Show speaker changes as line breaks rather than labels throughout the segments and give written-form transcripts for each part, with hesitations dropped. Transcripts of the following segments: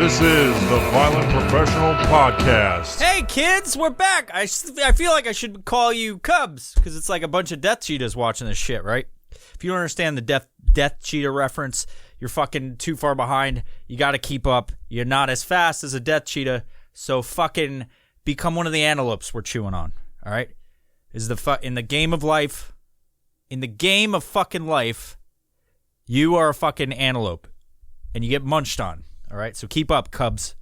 This is the Violent Professional Podcast.
Hey kids, we're back. I feel like I should call you Cubs, because it's like a bunch of death cheetahs watching this shit, right? If you don't understand the death cheetah reference, you're fucking too far behind. You gotta keep up. You're not as fast as a death cheetah, so fucking become one of the antelopes we're chewing on, alright? In the game of life, you are a fucking antelope, and you get munched on. All right, so keep up, Cubs.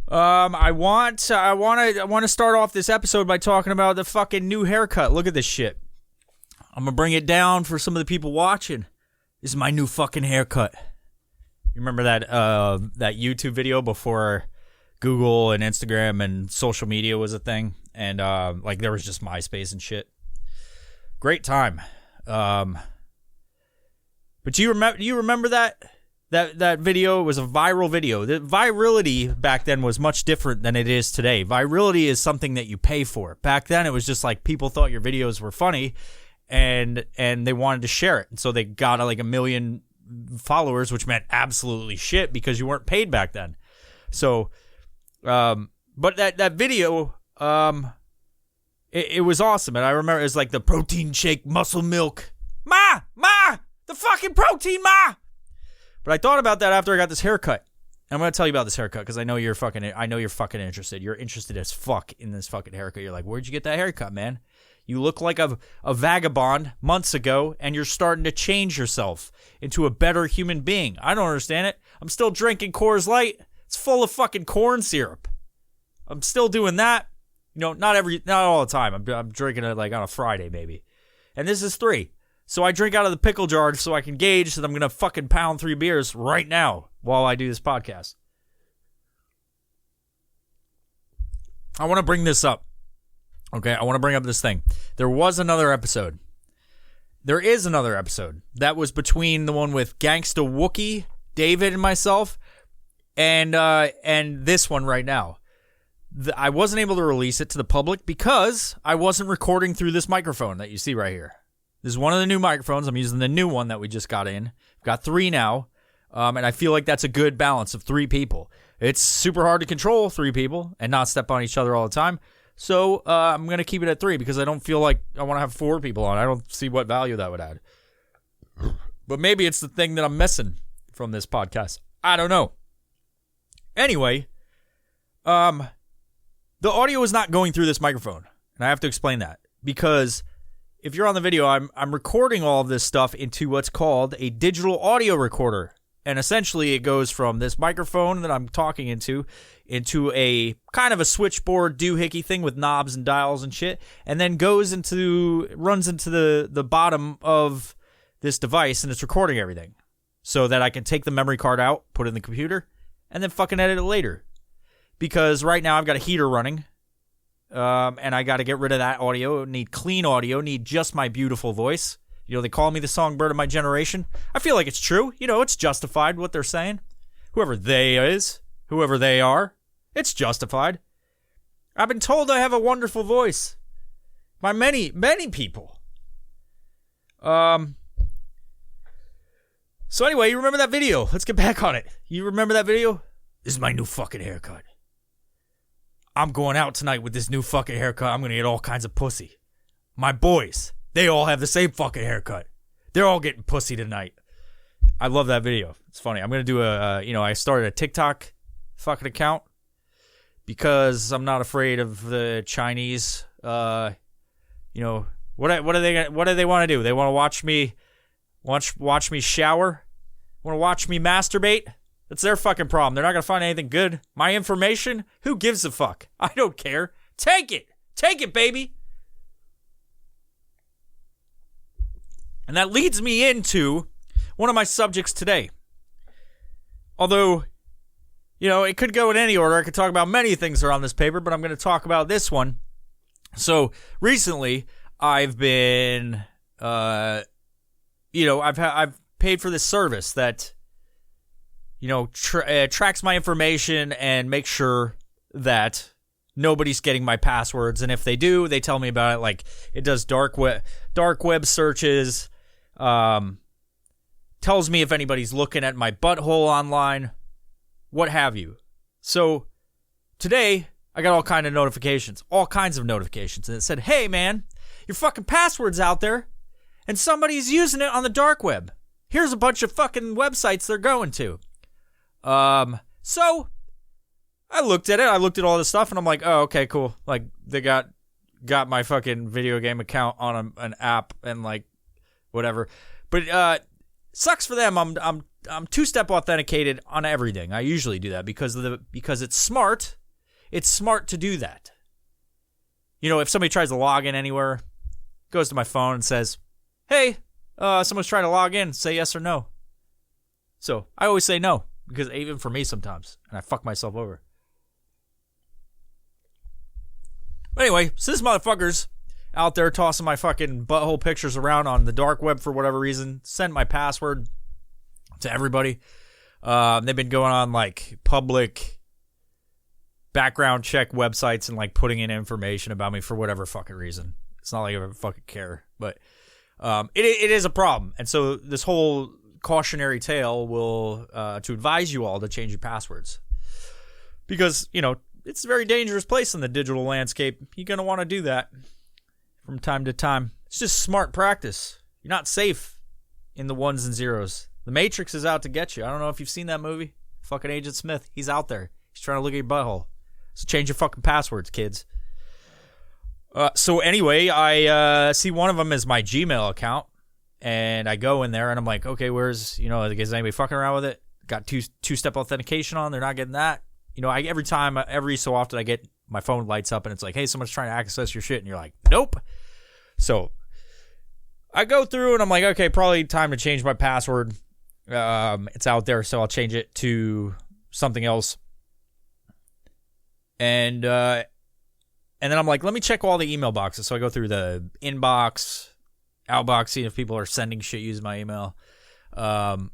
I want to start off this episode by talking about the fucking new haircut. Look at this shit. I'm gonna bring it down for some of the people watching. This is my new fucking haircut. You remember that YouTube video before Google and Instagram and social media was a thing, and like there was just MySpace and shit. Great time. But do you remember that? That video was a viral video. The virality back then was much different than it is today. Virality is something that you pay for. Back then, it was just like people thought your videos were funny, and they wanted to share it. And so they got like 1 million followers, which meant absolutely shit because you weren't paid back then. So, but that video, it was awesome. And I remember it was like the protein shake muscle milk. Ma! The fucking protein, Ma! But I thought about that after I got this haircut. I'm going to tell you about this haircut because I know you're fucking interested. You're interested as fuck in this fucking haircut. You're like, where'd you get that haircut, man? You look like a vagabond months ago, and you're starting to change yourself into a better human being. I don't understand it. I'm still drinking Coors Light. It's full of fucking corn syrup. I'm still doing that. You know, not all the time. I'm drinking it like on a Friday maybe. And this is 3. So I drink out of the pickle jar so I can gauge that I'm going to fucking pound 3 beers right now while I do this podcast. I want to bring this up. Okay, I want to bring up this thing. There is another episode. That was between the one with Gangsta Wookie, David, and myself, and this one right now. I wasn't able to release it to the public because I wasn't recording through this microphone that you see right here. This is one of the new microphones. I'm using the new one that we just got in. I've got 3 now, and I feel like that's a good balance of 3 people. It's super hard to control 3 people and not step on each other all the time. So I'm going to keep it at 3 because I don't feel like I want to have 4 people on. I don't see what value that would add. But maybe it's the thing that I'm missing from this podcast. I don't know. Anyway, the audio is not going through this microphone, and I have to explain that because if you're on the video, I'm recording all of this stuff into what's called a digital audio recorder. And essentially it goes from this microphone that I'm talking into a kind of a switchboard doohickey thing with knobs and dials and shit, and then runs into the bottom of this device, and it's recording everything. So that I can take the memory card out, put it in the computer, and then fucking edit it later. Because right now I've got a heater running. And I got to get rid of that audio. Need clean audio. Need just my beautiful voice. You know, they call me the songbird of my generation. I feel like it's true. You know, it's justified what they're saying. Whoever they are, it's justified. I've been told I have a wonderful voice by many, many people. So anyway, you remember that video? Let's get back on it. You remember that video? This is my new fucking haircut. I'm going out tonight with this new fucking haircut. I'm going to get all kinds of pussy. My boys, they all have the same fucking haircut. They're all getting pussy tonight. I love that video. It's funny. I'm going to do I started a TikTok fucking account because I'm not afraid of the Chinese. What do they want to do? They want to watch me shower? Want to watch me masturbate? That's their fucking problem. They're not going to find anything good. My information? Who gives a fuck? I don't care. Take it. Take it, baby. And that leads me into one of my subjects today. Although, it could go in any order. I could talk about many things that are on this paper, but I'm going to talk about this one. So, recently, I've been, I've paid for this service that tracks my information and makes sure that nobody's getting my passwords. And if they do, they tell me about it. Like, it does dark web searches, tells me if anybody's looking at my butthole online, what have you. So today, I got all kinds of notifications. And it said, hey, man, your fucking password's out there, and somebody's using it on the dark web. Here's a bunch of fucking websites they're going to. So I looked at it. I looked at all this stuff, and I'm like, oh, okay, cool. Like, they got my fucking video game account on an app and, like, whatever. But sucks for them. I'm two-step authenticated on everything. I usually do that because it's smart. It's smart to do that. You know, if somebody tries to log in anywhere, goes to my phone and says, hey, someone's trying to log in, say yes or no. So I always say no, because even for me sometimes, and I fuck myself over. But anyway, so this motherfucker's out there tossing my fucking butthole pictures around on the dark web for whatever reason, sent my password to everybody. They've been going on like public background check websites and like putting in information about me for whatever fucking reason. It's not like I ever fucking care, but it is a problem. And so this whole cautionary tale will to advise you all to change your passwords, because you know it's a very dangerous place in the digital landscape. You're gonna want to do that from time to time. It's just smart practice. You're not safe in the ones and zeros. The Matrix is out to get you. I don't know if you've seen that movie. Fucking Agent Smith. He's out there. He's trying to look at your butthole. So change your fucking passwords, kids. So anyway, I see one of them is my Gmail account. And I go in there and I'm like, okay, is anybody fucking around with it? Got two-step authentication on. They're not getting that. You know, every so often I get my phone lights up and it's like, hey, someone's trying to access your shit. And you're like, nope. So I go through and I'm like, okay, probably time to change my password. It's out there, so I'll change it to something else. And then I'm like, let me check all the email boxes. So I go through the inbox, outbox, see if people are sending shit using my email. Like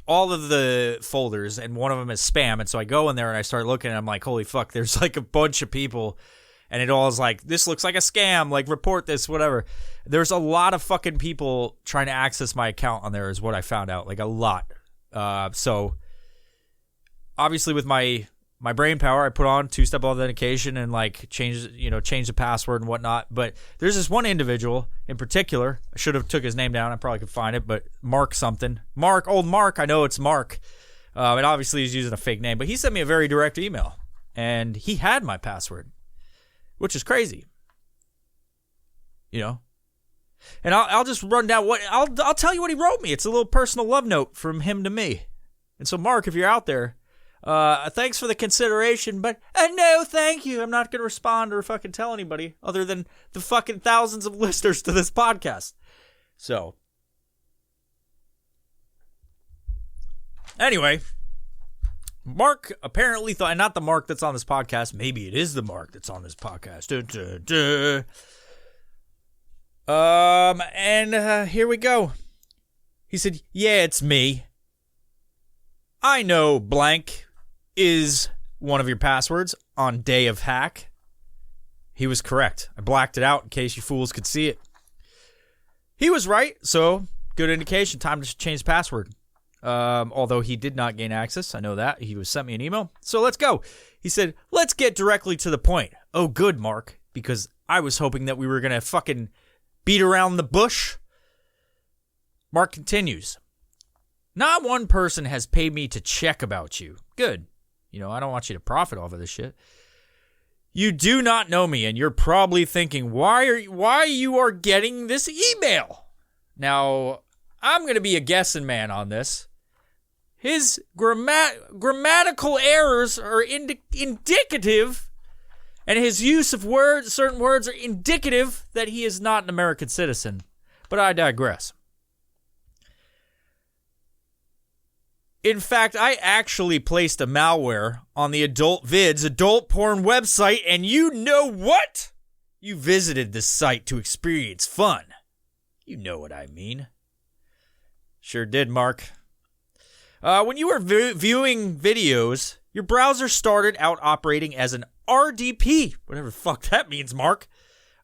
all of the folders, and one of them is spam. And so I go in there and I start looking and I'm like, holy fuck, there's like a bunch of people. And it all is like, this looks like a scam, like report this, whatever. There's a lot of fucking people trying to access my account on there is what I found out, like a lot. So obviously with my brain power, I put on two-step authentication and like change the password and whatnot. But there's this one individual in particular. I should have took his name down. I probably could find it, but Mark something. Old Mark. I know it's Mark. And obviously he's using a fake name, but he sent me a very direct email and he had my password, which is crazy. You know? And I'll just run down I'll tell you what he wrote me. It's a little personal love note from him to me. And so Mark, if you're out there, thanks for the consideration, but no, thank you. I'm not going to respond or fucking tell anybody other than the fucking thousands of listeners to this podcast. So, anyway, Mark apparently thought, and not the Mark that's on this podcast, maybe it is the Mark that's on this podcast. Here we go. He said, yeah, it's me. I know blank is one of your passwords on day of hack. He was correct. I blacked it out in case you fools could see it. He was right, so good indication. Time to change password. Although he did not gain access. I know that. He sent me an email. So let's go. He said, let's get directly to the point. Oh, good, Mark, because I was hoping that we were going to fucking beat around the bush. Mark continues. Not one person has paid me to check about you. Good. You know, I don't want you to profit off of this shit. You do not know me, and you're probably thinking, why you are getting this email? Now, I'm going to be a guessing man on this. His grammatical errors are indicative, and his use of certain words are indicative that he is not an American citizen. But I digress. In fact, I actually placed a malware on the adult porn website, and you know what? You visited this site to experience fun. You know what I mean. Sure did, Mark. When you were viewing videos, your browser started out operating as an RDP, whatever the fuck that means, Mark.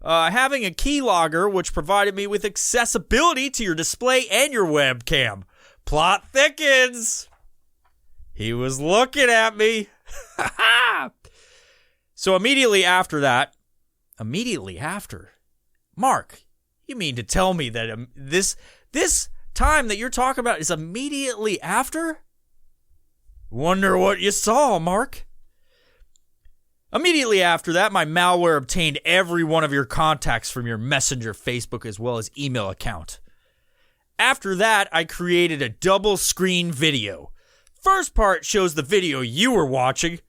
Having a keylogger, which provided me with accessibility to your display and your webcam. Plot thickens. He was looking at me. So immediately after, Mark, you mean to tell me that this time that you're talking about is immediately after? Wonder what you saw, Mark. Immediately after that, my malware obtained every one of your contacts from your Messenger, Facebook, as well as email account. After that, I created a double screen video. First part shows the video you were watching.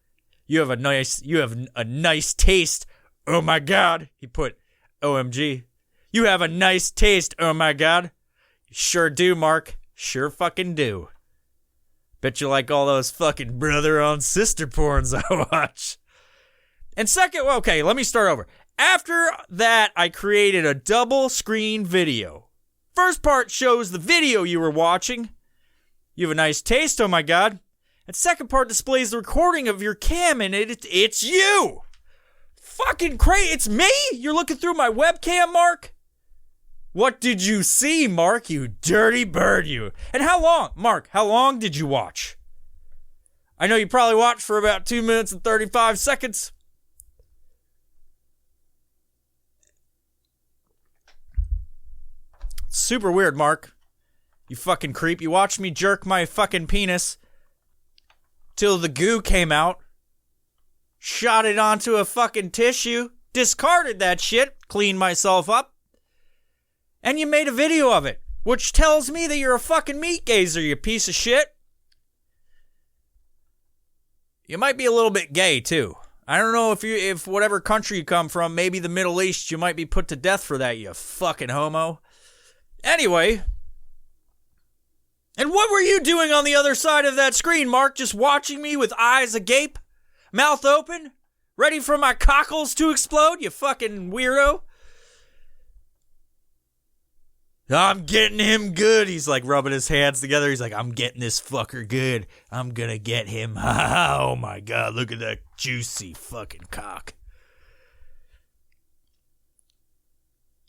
You have a nice taste. Oh my God. He put OMG. You have a nice taste. Oh my God. Sure do, Mark. Sure fucking do. Bet you like all those fucking brother on sister porns I watch. And second, okay, let me start over. After that, I created a double screen video. First part shows the video you were watching. You have a nice taste, oh my God. And second part displays the recording of your cam, and it's you. Fucking crazy. It's me? You're looking through my webcam, Mark? What did you see, Mark, you dirty bird, you? And how long, Mark, how long did you watch? I know you probably watched for about 2 minutes and 35 seconds. Super weird, Mark. You fucking creep. You watched me jerk my fucking penis till the goo came out. Shot it onto a fucking tissue. Discarded that shit. Cleaned myself up. And you made a video of it. Which tells me that you're a fucking meat gazer, you piece of shit. You might be a little bit gay, too. I don't know if whatever country you come from, maybe the Middle East, you might be put to death for that, you fucking homo. Anyway, and what were you doing on the other side of that screen, Mark? Just watching me with eyes agape, mouth open, ready for my cockles to explode, you fucking weirdo? I'm getting him good. He's like rubbing his hands together. He's like, I'm getting this fucker good. I'm gonna get him. Oh my God, look at that juicy fucking cock.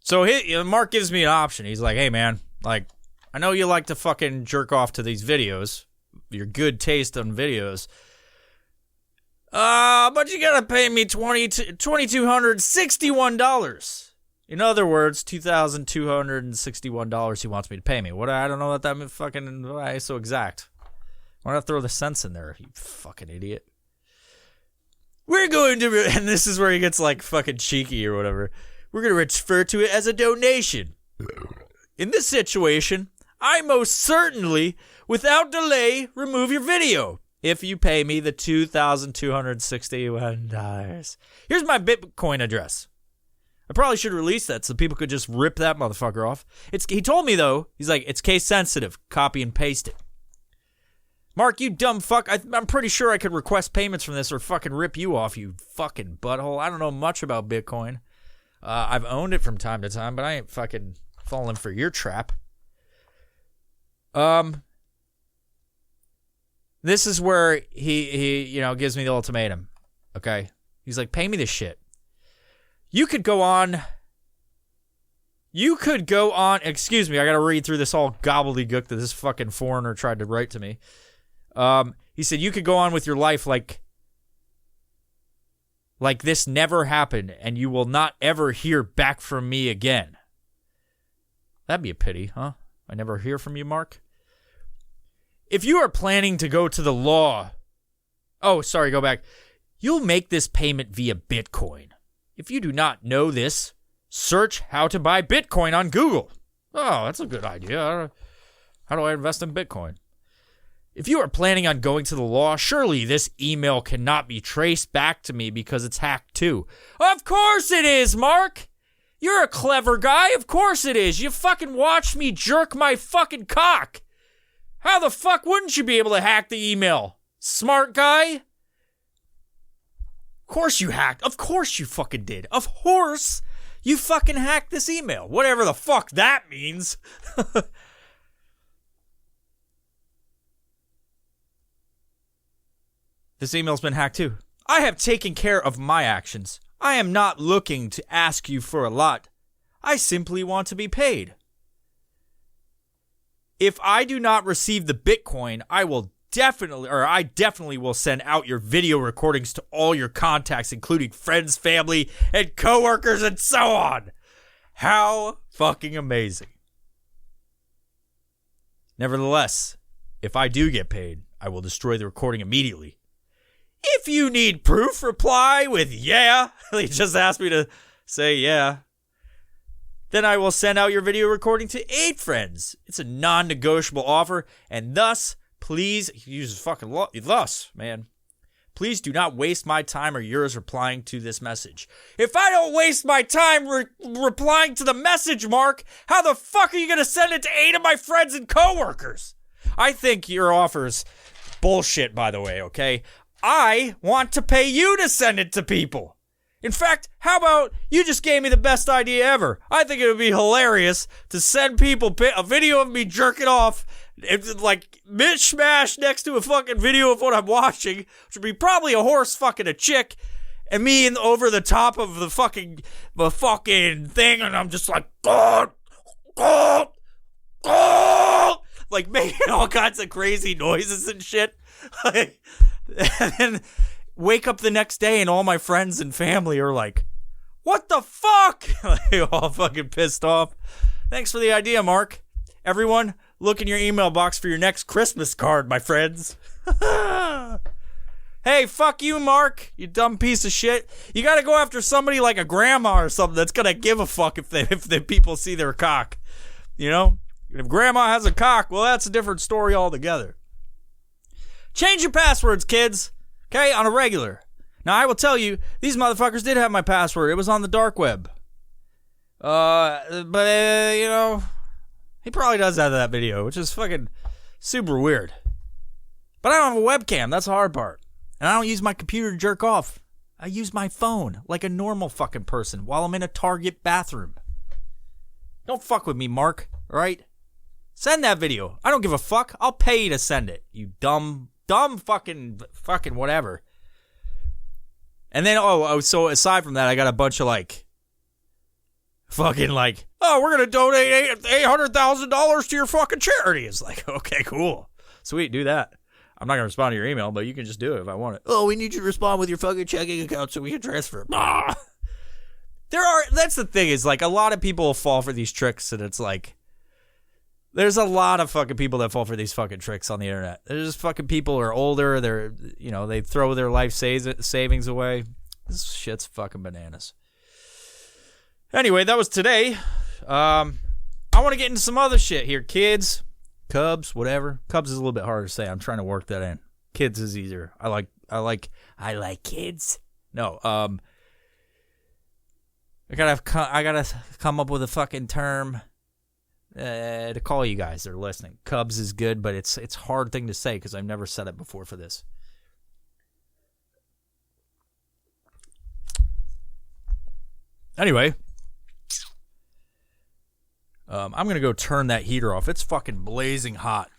So Mark gives me an option. He's like, hey man, like, I know you like to fucking jerk off to these videos. Your good taste on videos. But you gotta pay me $2,261. In other words, $2,261 he wants me to pay me. What? I don't know what that fucking, why is so exact. Why not throw the cents in there, you fucking idiot? We're going to, and this is where he gets like fucking cheeky or whatever. We're going to refer to it as a donation. In this situation, I most certainly, without delay, remove your video if you pay me the $2,261. Here's my Bitcoin address. I probably should release that so people could just rip that motherfucker off. He told me, though, he's like, it's case sensitive. Copy and paste it. Mark, you dumb fuck. I'm pretty sure I could request payments from this or fucking rip you off, you fucking butthole. I don't know much about Bitcoin. I've owned it from time to time, but I ain't fucking falling for your trap. This is where he gives me the ultimatum. Okay? He's like, pay me this shit. You could go on, excuse me, I gotta read through this all gobbledygook that this fucking foreigner tried to write to me. He said, you could go on with your life like this never happened, and you will not ever hear back from me again. That'd be a pity, huh? I never hear from you, Mark. If you are planning to go to the law, go back. You'll make this payment via Bitcoin. If you do not know this, search how to buy Bitcoin on Google. Oh, that's a good idea. How do I invest in Bitcoin? If you are planning on going to the law, surely this email cannot be traced back to me because it's hacked too. Of course it is, Mark! You're a clever guy. Of course it is. You fucking watched me jerk my fucking cock. How the fuck wouldn't you be able to hack the email? Smart guy? Of course you hacked. Of course you fucking did. Of course you fucking hacked this email. Whatever the fuck that means. This email's been hacked too. I have taken care of my actions. I am not looking to ask you for a lot. I simply want to be paid. If I do not receive the Bitcoin, I will definitely will send out your video recordings to all your contacts, including friends, family, and coworkers, and so on. How fucking amazing. Nevertheless, if I do get paid, I will destroy the recording immediately. If you need proof, reply with yeah. They just asked me to say yeah. Then I will send out your video recording to 8 friends. It's a non-negotiable offer, and thus, please, he uses fucking thus, man. Please do not waste my time or yours replying to this message. If I don't waste my time replying to the message, Mark, how the fuck are you going to send it to 8 of my friends and coworkers? I think your offer's bullshit, by the way, okay? I want to pay you to send it to people. In fact, how about you just gave me the best idea ever? I think it would be hilarious to send people a video of me jerking off, like mishmash next to a fucking video of what I'm watching, which would be probably a horse fucking a chick, and me over the top of the fucking thing, and I'm just like, God, like making all kinds of crazy noises and shit. And then wake up the next day and all my friends and family are like, what the fuck? Like, all fucking pissed off. Thanks for the idea, Mark. Everyone, look in your email box for your next Christmas card, my friends. Hey, fuck you, Mark, you dumb piece of shit. You gotta go after somebody like a grandma or something that's gonna give a fuck if the people see their cock. You know? If grandma has a cock, well, that's a different story altogether. Change your passwords, kids. Okay, on a regular. Now, I will tell you, these motherfuckers did have my password. It was on the dark web. But, you know, he probably does have that video, which is fucking super weird. But I don't have a webcam. That's the hard part. And I don't use my computer to jerk off. I use my phone like a normal fucking person while I'm in a Target bathroom. Don't fuck with me, Mark, all right? Send that video. I don't give a fuck. I'll pay you to send it, you dumb fucking whatever. And then, so aside from that, I got a bunch of fucking we're going to donate $800,000 to your fucking charity. It's like, okay, cool. Sweet, do that. I'm not going to respond to your email, but you can just do it if I want it. Oh, we need you to respond with your fucking checking account so we can transfer. That's the thing is, a lot of people fall for these tricks, and it's like, there's a lot of fucking people that fall for these fucking tricks on the internet. There's just fucking people who are older. They throw their life savings away. This shit's fucking bananas. Anyway, that was today. I want to get into some other shit here. Kids, Cubs, whatever. Cubs is a little bit harder to say. I'm trying to work that in. Kids is easier. I like kids. No, I gotta come up with a fucking term to call you guys that are listening. Cubs is good, but it's a hard thing to say because I've never said it before for this. Anyway, I'm going to go turn that heater off. It's fucking blazing hot.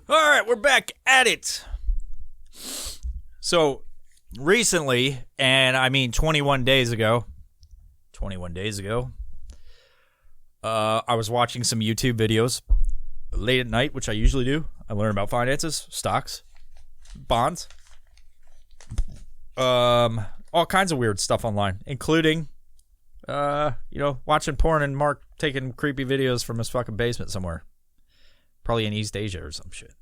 All right, we're back at it. So, recently, and I mean 21 days ago, I was watching some YouTube videos late at night, which I usually do. I learn about finances, stocks, bonds, all kinds of weird stuff online, including, watching porn and Mark taking creepy videos from his fucking basement somewhere. Probably in East Asia or some shit.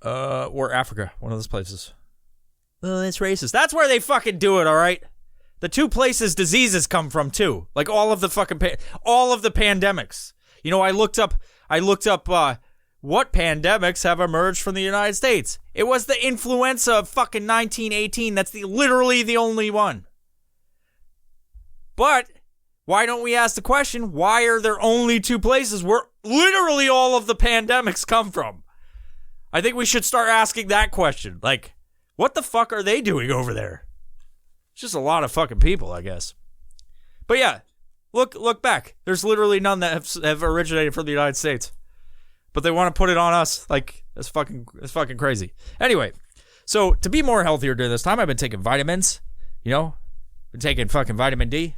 Or Africa, one of those places. Oh, that's racist. That's where they fucking do it, all right? The two places diseases come from, too. Like all of the fucking, all of the pandemics. You know, I looked up, what pandemics have emerged from the United States. It was the influenza of fucking 1918. That's literally the only one. But why don't we ask the question, why are there only two places where literally all of the pandemics come from? I think we should start asking that question. Like, what the fuck are they doing over there? It's just a lot of fucking people, I guess. But yeah, look back. There's literally none that have originated from the United States. But they want to put it on us. Like, it's fucking crazy. Anyway, so to be more healthier during this time, I've been taking vitamins. Been taking fucking vitamin D.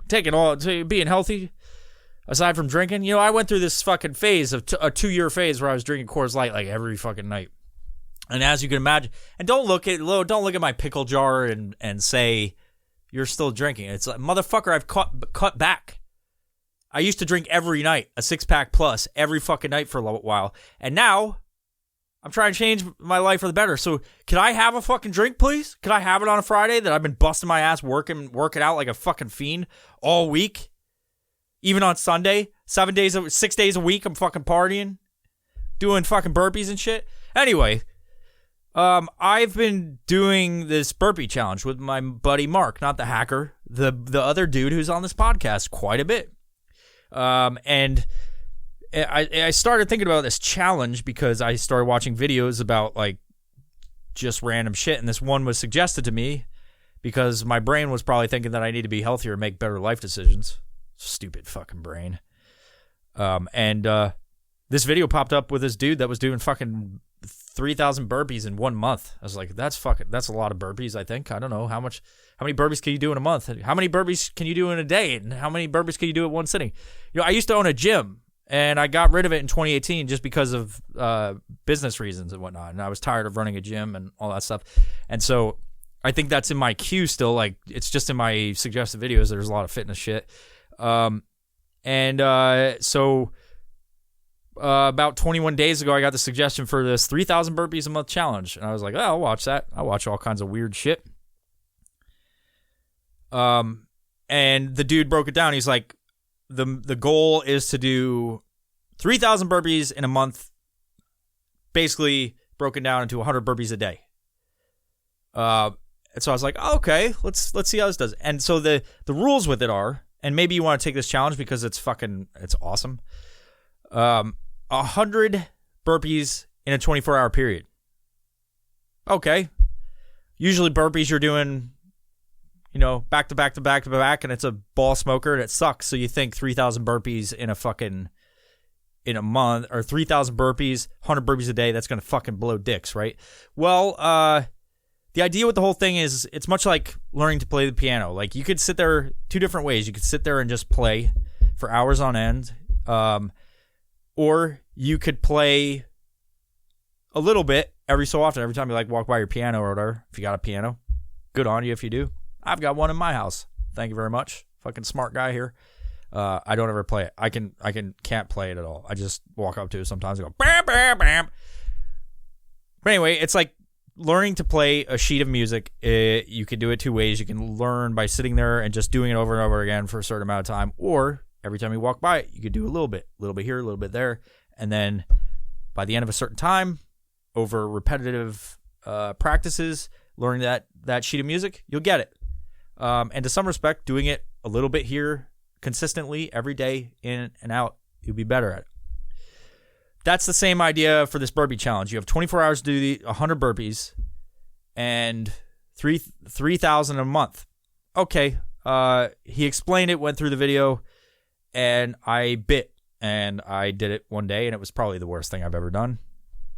being healthy, aside from drinking. I went through this fucking phase of a 2-year phase where I was drinking Coors Light like every fucking night. And as you can imagine, and don't look at my pickle jar and say you're still drinking. It's like, motherfucker, I've cut back. I used to drink every night, a 6-pack plus every fucking night for a while. And now I'm trying to change my life for the better. So can I have a fucking drink, please? Can I have it on a Friday that I've been busting my ass working out like a fucking fiend all week? Even on Sunday, 6 days a week, I'm fucking partying, doing fucking burpees and shit. Anyway, I've been doing this burpee challenge with my buddy Mark, not the hacker, the other dude who's on this podcast quite a bit. And I started thinking about this challenge because I started watching videos about like just random shit, and this one was suggested to me because my brain was probably thinking that I need to be healthier and make better life decisions. Stupid fucking brain. And this video popped up with this dude that was doing fucking 3,000 burpees in 1 month. I was like, that's a lot of burpees, I think. I don't know how many burpees can you do in a month? How many burpees can you do in a day? And how many burpees can you do at one sitting? I used to own a gym, and I got rid of it in 2018 just because of business reasons and whatnot. And I was tired of running a gym and all that stuff. And so I think that's in my queue still. Like, it's just in my suggested videos. There's a lot of fitness shit. So about 21 days ago, I got the suggestion for this 3,000 burpees a month challenge. And I was like, oh, I'll watch that. I'll watch all kinds of weird shit. And the dude broke it down. He's like, the goal is to do 3,000 burpees in a month, basically broken down into 100 burpees a day. And so I was like, oh, okay, let's see how this does. And so the rules with it are, and maybe you want to take this challenge because it's awesome. 100 burpees in a 24-hour period. Okay. Usually burpees you're doing, back to back to back to back, and it's a ball smoker and it sucks. So you think 3,000 burpees in a month, or 3,000 burpees, 100 burpees a day, that's going to fucking blow dicks, right? Well, the idea with the whole thing is it's much like learning to play the piano. Like, you could sit there 2 different ways. You could sit there and just play for hours on end. Or you could play a little bit every so often, every time you walk by your piano or whatever. If you got a piano, good on you if you do. I've got one in my house. Thank you very much. Fucking smart guy here. I don't ever play it. I can't play it at all. I just walk up to it sometimes and go bam bam bam. But anyway, it's like learning to play a sheet of music. You can do it 2 ways. You can learn by sitting there and just doing it over and over again for a certain amount of time, or every time you walk by it, you could do a little bit here, a little bit there. And then by the end of a certain time, over repetitive practices, learning that sheet of music, you'll get it. And to some respect, doing it a little bit here consistently every day, in and out, you'll be better at it. That's the same idea for this burpee challenge. You have 24 hours to do 100 burpees and 3,000 a month. Okay. He explained it, went through the video, and I bit, and I did it one day, and it was probably the worst thing I've ever done.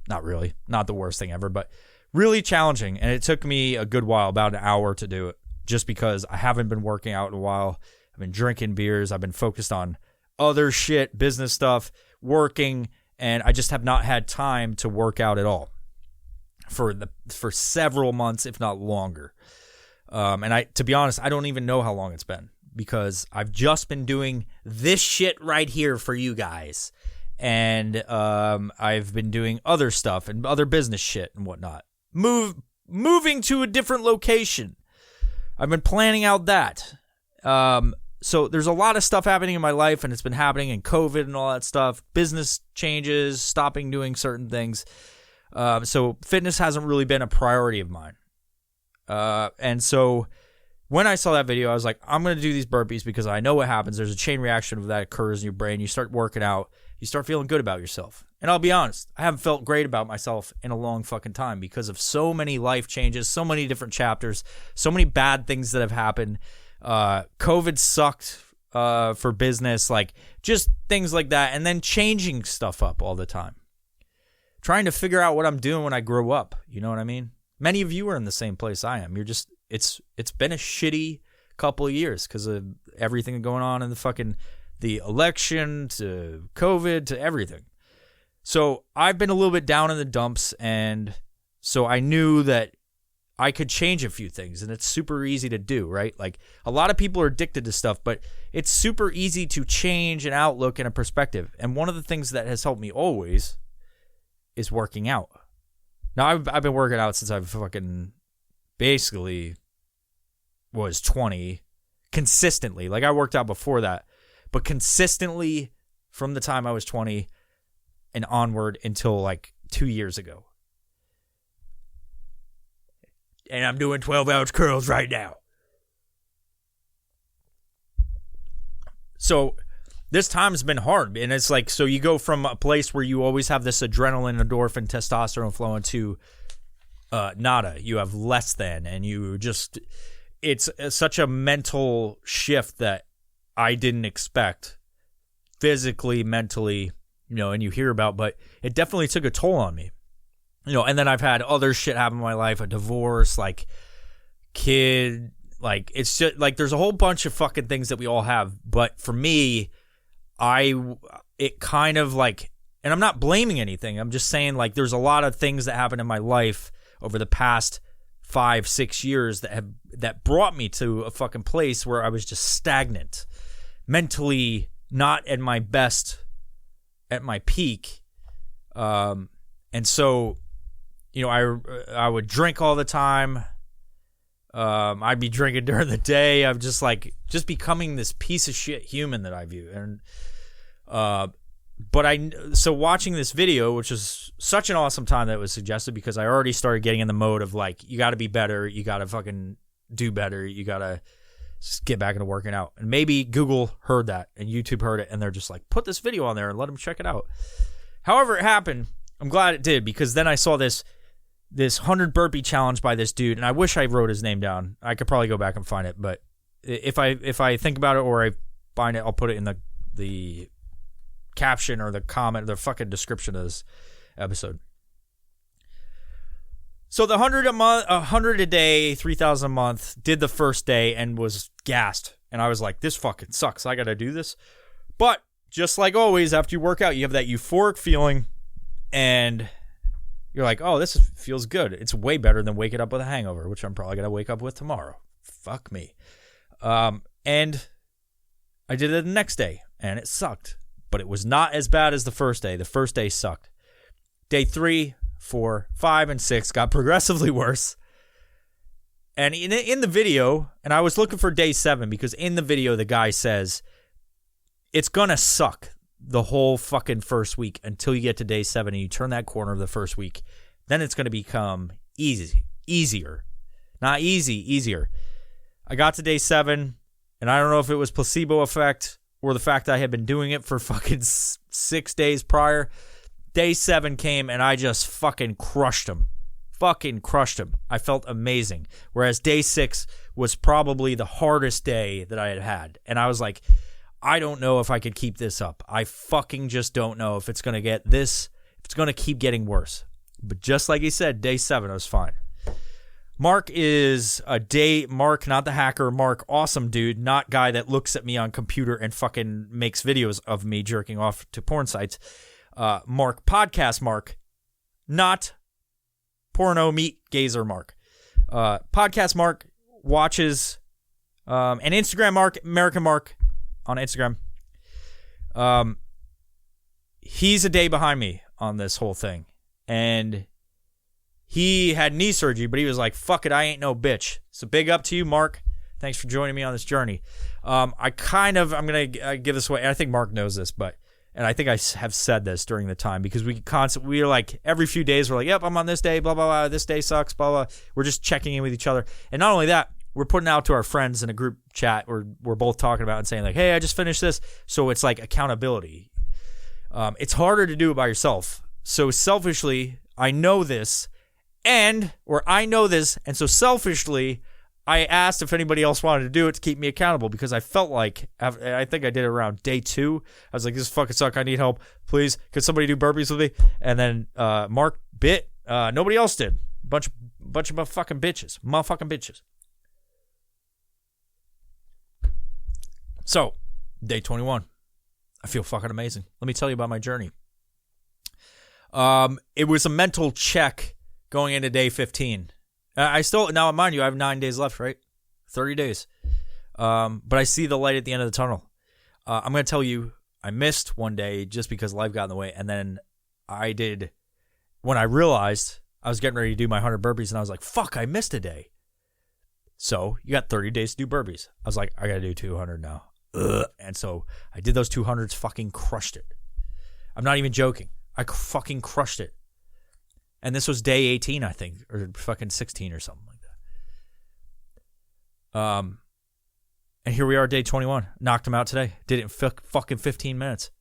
Not really. Not the worst thing ever, but really challenging. And it took me a good while, about an hour to do it, just because I haven't been working out in a while. I've been drinking beers. I've been focused on other shit, business stuff, working, and I just have not had time to work out at all for several months, if not longer. And to be honest, I don't even know how long it's been, because I've just been doing this shit right here for you guys. And I've been doing other stuff and other business shit and whatnot. Moving to a different location. I've been planning out that. So there's a lot of stuff happening in my life, and it's been happening in COVID and all that stuff. Business changes, stopping doing certain things. So fitness hasn't really been a priority of mine. And so when I saw that video, I was like, I'm going to do these burpees because I know what happens. There's a chain reaction of that occurs in your brain. You start working out. You start feeling good about yourself. And I'll be honest, I haven't felt great about myself in a long fucking time because of so many life changes, so many different chapters, so many bad things that have happened. COVID sucked for business, like just things like that. And then changing stuff up all the time. Trying to figure out what I'm doing when I grow up. You know what I mean? Many of you are in the same place I am. You're just, it's been a shitty couple of years because of everything going on in the election to COVID to everything. So I've been a little bit down in the dumps, and so I knew that I could change a few things, and it's super easy to do, right? Like, a lot of people are addicted to stuff, but it's super easy to change an outlook and a perspective. And one of the things that has helped me always is working out. Now, I've been working out since I fucking basically was 20, consistently. Like, I worked out before that, but consistently from the time I was 20 and onward until like 2 years ago. And I'm doing 12-ounce curls right now. So this time's been hard. And it's like, so you go from a place where you always have this adrenaline, endorphin, testosterone flowing to nada. You have less than. And you just, it's such a mental shift that I didn't expect. Physically, mentally, and you hear about, but it definitely took a toll on me. And then I've had other shit happen in my life, a divorce, like kid, like it's just like there's a whole bunch of fucking things that we all have. But for me, it kind of like, and I'm not blaming anything. I'm just saying like there's a lot of things that happened in my life over the past 5-6 years that brought me to a fucking place where I was just stagnant, mentally not at my best, at my peak. And so, I would drink all the time. I'd be drinking during the day. I'm just becoming this piece of shit human that I view. And, so watching this video, which was such an awesome time that it was suggested because I already started getting in the mode of like, you got to be better. You got to fucking do better. You got to just get back into working out. And maybe Google heard that and YouTube heard it. And they're just like, put this video on there and let them check it out. However it happened, I'm glad it did because then I saw this 100 burpee challenge by this dude, and I wish I wrote his name down. I could probably go back and find it, but if I think about it or I find it, I'll put it in the caption or the comment, the fucking description of this episode. So the 100 a day, 3,000 a month, did the first day and was gassed, and I was like, this fucking sucks. I got to do this, but just like always, after you work out, you have that euphoric feeling, and you're like, oh, this feels good. It's way better than waking up with a hangover, which I'm probably going to wake up with tomorrow. Fuck me. And I did it the next day, and it sucked. But it was not as bad as the first day. The first day sucked. Day 3, 4, 5, and 6 got progressively worse. And in the video, and I was looking for day 7, because in the video, the guy says, it's going to suck the whole fucking first week until you get to day 7 and you turn that corner of the first week. Then it's going to become easier. Not easy, easier. I got to day 7, and I don't know if it was placebo effect or the fact that I had been doing it for fucking 6 days prior. Day 7 came, and I just fucking crushed him. I felt amazing. Whereas day 6 was probably the hardest day that I had. And I was like, I don't know if I could keep this up. I fucking just don't know if it's going to if it's going to keep getting worse. But just like he said, day 7, I was fine. Mark is Mark, not the hacker. Mark, awesome dude, not guy that looks at me on computer and fucking makes videos of me jerking off to porn sites. Mark, podcast Mark, not porno meat gazer Mark. Podcast Mark watches, and Instagram Mark, American Mark, on Instagram. He's a day behind me on this whole thing. And he had knee surgery, but he was like, fuck it, I ain't no bitch. So big up to you, Mark. Thanks for joining me on this journey. I'm going to give this away. And I think Mark knows this, and I think I have said this during the time because we are like every few days, we're like, yep, I'm on this day, blah, blah, blah. This day sucks, blah, blah. We're just checking in with each other. And not only that, we're putting out to our friends in a group chat where we're both talking about and saying like, hey, I just finished this. So it's like accountability. It's harder to do it by yourself. So selfishly, I know this, and so selfishly, I asked if anybody else wanted to do it to keep me accountable because I felt like, I think I did it around day 2. I was like, this fucking suck. I need help. Please, could somebody do burpees with me? And then Mark bit. Nobody else did. Bunch of motherfucking bitches. So, day 21. I feel fucking amazing. Let me tell you about my journey. It was a mental check going into day 15. Now mind you, I have 9 days left, right? 30 days. But I see the light at the end of the tunnel. I'm going to tell you, I missed one day just because life got in the way. And then when I realized I was getting ready to do my 100 burpees, and I was like, fuck, I missed a day. So you got 30 days to do burpees. I was like, I got to do 200 now. Ugh. And so I did those 200s, fucking crushed it. I'm not even joking. I fucking crushed it. And this was day 18, I think, or fucking 16 or something like that. And here we are, day 21. Knocked him out today. Did it in fucking 15 minutes.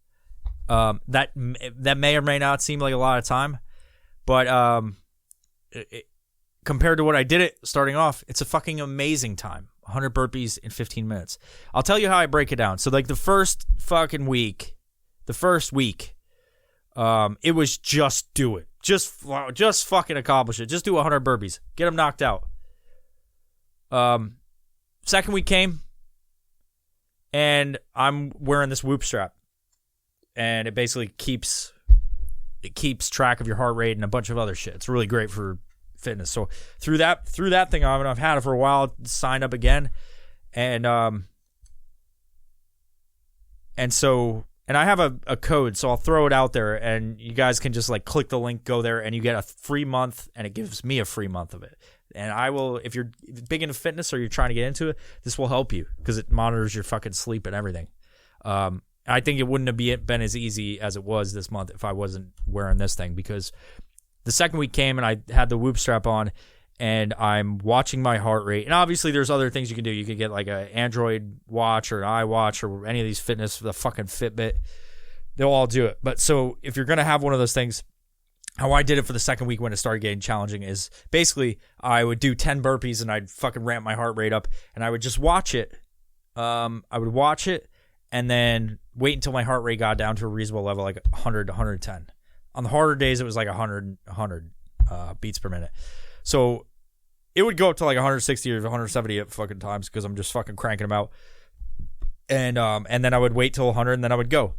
That may or may not seem like a lot of time, but compared to what I did it starting off, it's a fucking amazing time. 100 burpees in 15 minutes. I'll tell you how I break it down. So like the first week, it was just do it. Just fucking accomplish it. Just do 100 burpees. Get them knocked out. Second week came, and I'm wearing this Whoop strap, and it basically keeps track of your heart rate and a bunch of other shit. It's really great for fitness. So through that thing, I've had it for a while. Signed up again, and I have a code, so I'll throw it out there, and you guys can just like click the link, go there, and you get a free month, and it gives me a free month of it. And I will, if you're big into fitness or you're trying to get into it, this will help you because it monitors your fucking sleep and everything. I think it wouldn't have been as easy as it was this month if I wasn't wearing this thing, because the second week came and I had the Whoop strap on, and I'm watching my heart rate. And obviously there's other things you can do. You can get like an Android watch or an iWatch or any of these fitness, the fucking Fitbit. They'll all do it. But so if you're going to have one of those things, how I did it for the second week when it started getting challenging is basically I would do 10 burpees and I'd fucking ramp my heart rate up, and I would just watch it. I would watch it and then wait until my heart rate got down to a reasonable level, like 100 to 110. On the harder days, it was like 100 beats per minute. So it would go up to like 160 or 170 at fucking times because I'm just fucking cranking them out. And then I would wait till 100 and then I would go.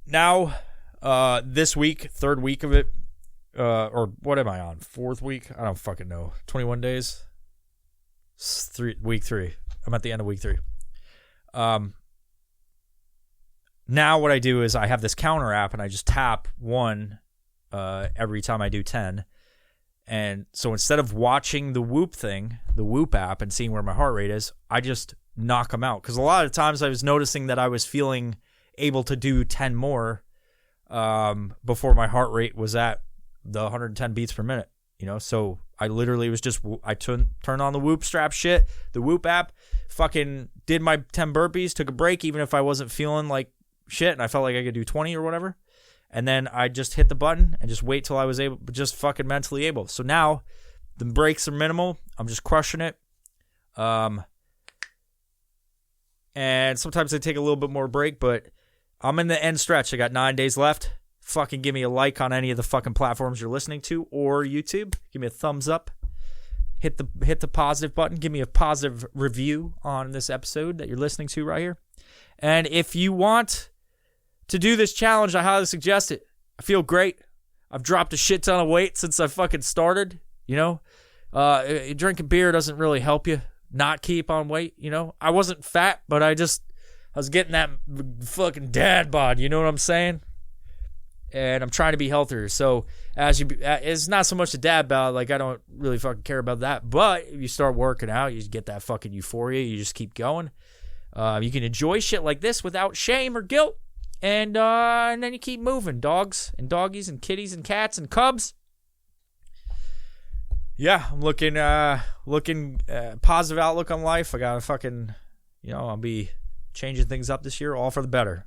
Now, this week, third week of it, or what am I on? Fourth week? I don't fucking know. 21 days? Week 3. I'm at the end of week 3. Now what I do is I have this counter app and I just tap 1 every time I do 10. And so instead of watching the Whoop thing, the Whoop app, and seeing where my heart rate is, I just knock them out. Because a lot of times I was noticing that I was feeling able to do 10 more before my heart rate was at the 110 beats per minute. You know, so I literally was just, I turned on the Whoop strap shit, the Whoop app, fucking did my 10 burpees, took a break even if I wasn't feeling like shit and I felt like I could do 20 or whatever. And then I just hit the button and just wait till I was able, just fucking mentally able. So now the breaks are minimal. I'm just crushing it. And sometimes I take a little bit more break, but I'm in the end stretch. I got 9 days left. Fucking give me a like on any of the fucking platforms you're listening to or YouTube. Give me a thumbs up. Hit the positive button. Give me a positive review on this episode that you're listening to right here. And if you want to do this challenge, I highly suggest it. I feel great. I've dropped a shit ton of weight since I fucking started, you know. Drinking beer doesn't really help you not keep on weight, you know. I wasn't fat, but I was getting that fucking dad bod, you know what I'm saying? And I'm trying to be healthier. So it's not so much a dad bod, like I don't really fucking care about that. But if you start working out, you get that fucking euphoria. You just keep going. You can enjoy shit like this without shame or guilt. And then you keep moving, dogs and doggies and kitties and cats and cubs. Yeah, I'm looking positive outlook on life. I got a fucking, you know, I'll be changing things up this year, all for the better.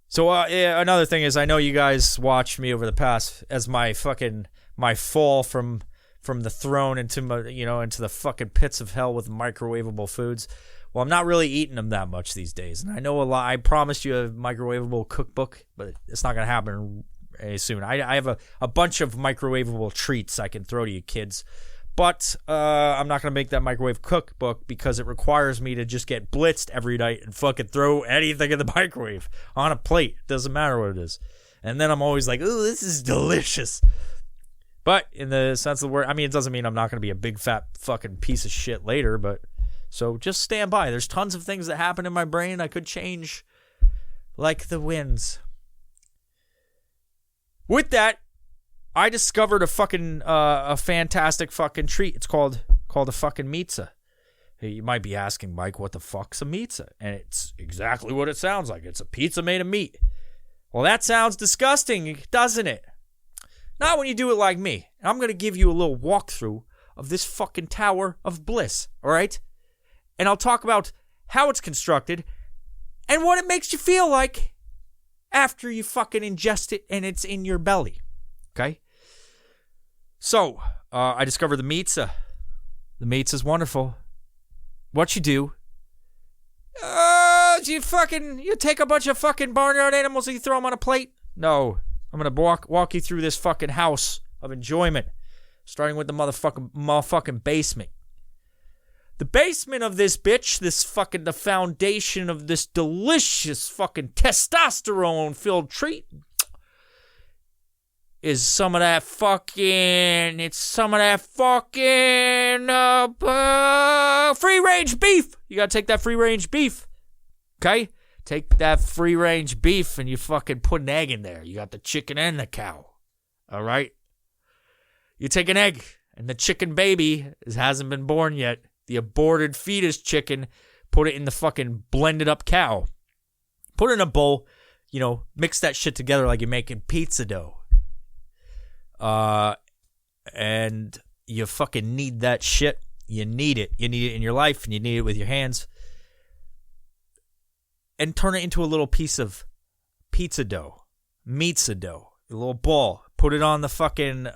So another thing is, I know you guys watched me over the past as my fall from the throne into the fucking pits of hell with microwavable foods. Well, I'm not really eating them that much these days, and I know a lot. I promised you a microwavable cookbook, but it's not gonna happen soon. I have a bunch of microwavable treats I can throw to you kids, But I'm not going to make that microwave cookbook because it requires me to just get blitzed every night and fucking throw anything in the microwave on a plate. Doesn't matter what it is. And then I'm always like, ooh, this is delicious. But in the sense of the word, I mean, it doesn't mean I'm not going to be a big fat fucking piece of shit later. But so just stand by. There's tons of things that happen in my brain I could change like the winds. With that, I discovered a fantastic fucking treat. It's called a fucking Meatza. You might be asking, Mike, what the fuck's a Meatza? And it's exactly what it sounds like. It's a pizza made of meat. Well, that sounds disgusting, doesn't it? Not when you do it like me. I'm going to give you a little walkthrough of this fucking tower of bliss, all right? And I'll talk about how it's constructed and what it makes you feel like after you fucking ingest it and it's in your belly, okay? So, I discovered the Meatza. The Meatza's wonderful. What you do, you take a bunch of fucking barnyard animals and you throw them on a plate? No. I'm going to walk you through this fucking house of enjoyment, starting with the motherfucking basement. The basement of this bitch, the foundation of this delicious fucking testosterone-filled treat, is some of that fucking free-range beef. You gotta take that free-range beef, okay? Take that free-range beef and you fucking put an egg in there. You got the chicken and the cow, all right? You take an egg and the chicken baby hasn't been born yet. The aborted fetus chicken, put it in the fucking blended up cow. Put it in a bowl, mix that shit together like you're making pizza dough. And you fucking need that shit. You need it. You need it in your life, and you need it with your hands. And turn it into a little piece of pizza dough. Meatza dough. A little ball. Put it on the fucking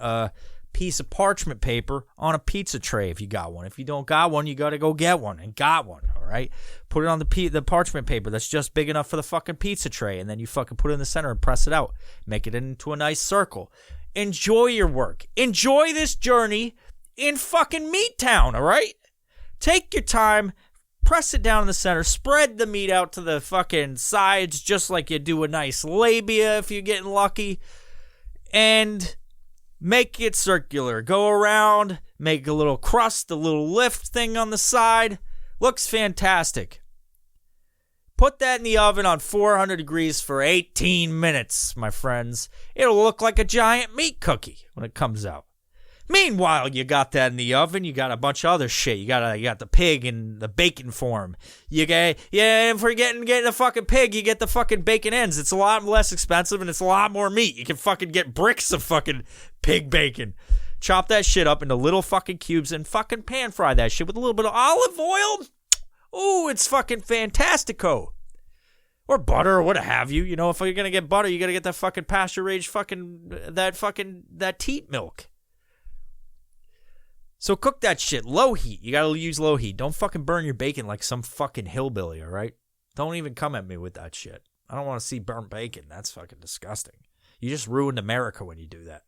piece of parchment paper on a pizza tray if you got one. If you don't got one, you got to go get one, and got one, all right? Put it on the parchment paper that's just big enough for the fucking pizza tray, and then you fucking put it in the center and press it out. Make it into a nice circle. Enjoy your work. Enjoy this journey in fucking Meat Town, all right? Take your time. Press it down in the center. Spread the meat out to the fucking sides just like you do a nice labia if you're getting lucky. And make it circular. Go around. Make a little crust, a little lift thing on the side. Looks fantastic. Put that in the oven on 400 degrees for 18 minutes, my friends. It'll look like a giant meat cookie when it comes out. Meanwhile, you got that in the oven. You got a bunch of other shit. You got the pig in the bacon form. And for getting the fucking pig, you get the fucking bacon ends. It's a lot less expensive and it's a lot more meat. You can fucking get bricks of fucking pig bacon. Chop that shit up into little fucking cubes and fucking pan fry that shit with a little bit of olive oil. Ooh, it's fucking fantastico. Or butter or what have you. If you're going to get butter, you got to get that fucking pasture-raised that teat milk. So cook that shit. Low heat. You got to use low heat. Don't fucking burn your bacon like some fucking hillbilly, all right? Don't even come at me with that shit. I don't want to see burnt bacon. That's fucking disgusting. You just ruined America when you do that.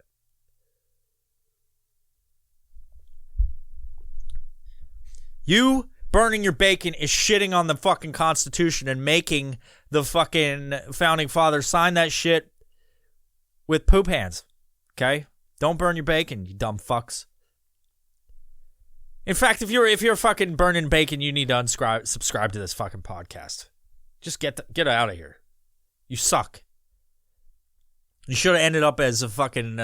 You burning your bacon is shitting on the fucking Constitution and making the fucking founding fathers sign that shit with poop hands. Okay? Don't burn your bacon, you dumb fucks. In fact, if you're fucking burning bacon, you need to subscribe to this fucking podcast. Just get out of here. You suck. You should have ended up as a fucking